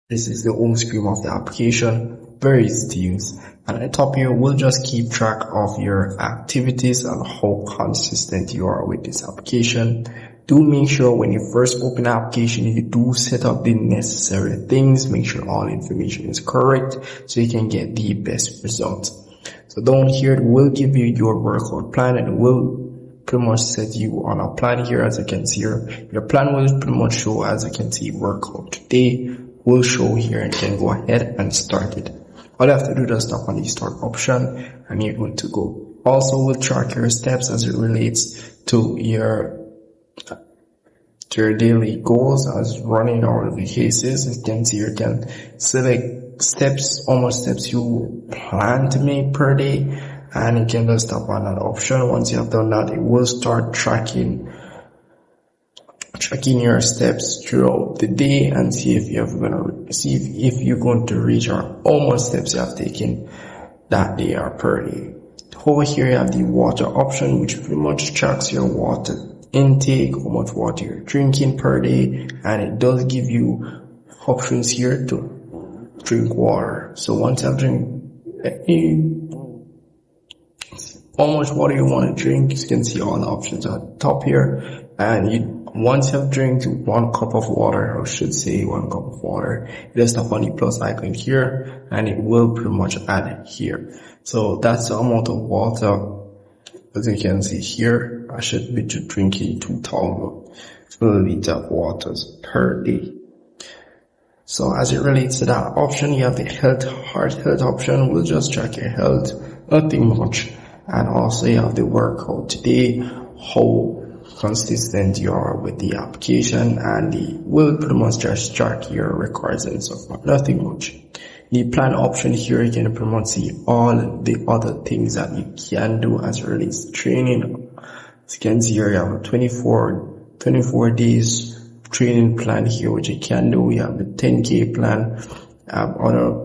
This is the home screen of the application. Very easy to use. And at the top here, we'll just keep track of your activities and how consistent you are with this application. Do make sure when you first open the application, you do set up the necessary things. Make sure all information is correct so you can get the best results. So down here, it will give you your workout plan and it will pretty much set you on a plan here. As you can see here, your plan will pretty much show, as you can see, workout today will show here, and you can go ahead and start it. All you have to do is tap on the start option and you're good to go. Also, we'll track your steps as it relates to your daily goals as running all of the cases. As you can see, you can select steps, how much steps you plan to make per day, and you can just tap on that option. Once you have done that, it will start tracking your steps throughout the day and see if you're going to reach or how much steps you have taken that day or per day. Over here you have the water option, which pretty much tracks your water intake, how much water you're drinking per day, and it does give you options here to drink water. So once you have how much water you want to drink, you can see all the options at the top here, and once you have drank 1 cup of water, or I should say 1 cup of water, you just tap on the plus icon here and it will pretty much add here. So that's the amount of water. As you can see here, I should be drinking 2,000 milliliters of water per day. So as it relates to that option, you have the heart health option. We'll just track your health, nothing much. And also you have the workout today, how consistent you are with the application, and it will pretty much just track your records and so forth. Nothing much. The plan option here, you can pretty much see all the other things that you can do as it relates to training. As you can see here, you have a 24 days training plan here, which you can do. You have the 10K plan, other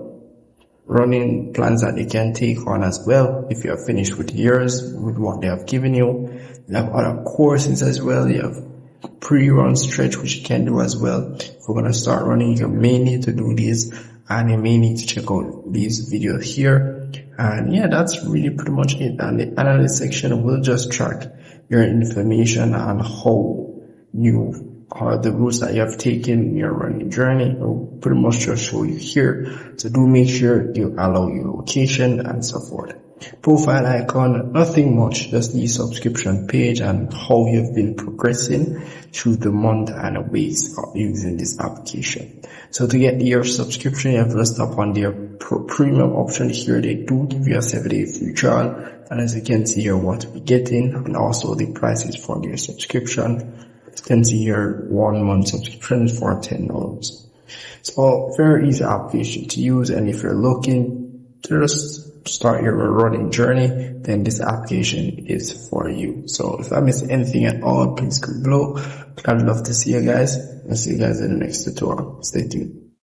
running plans that you can take on as well if you are finished with yours, with what they have given you. You have other courses as well. You have pre-run stretch, which you can do as well. If you're going to start running, you may need to do this, and you may need to check out these videos here. And yeah, that's really pretty much it. And the analysis section will just track your information on how the routes that you have taken in your running journey. It will pretty much just show you here. So do make sure you allow your location and so forth. Profile icon, nothing much, just the subscription page and how you've been progressing through the month and weeks of using this application. So to get your subscription, you have to tap on their premium option here. They do give you a 7-day free trial, and as you can see here, what we're getting and also the prices for their subscription. You can see here 1 month subscription for $10. So very easy application to use, and if you're looking to just start your running journey, then this application is for you. So if I miss anything at all, please comment below. I'd love to see you guys. I'll see you guys in the next tutorial. Stay tuned.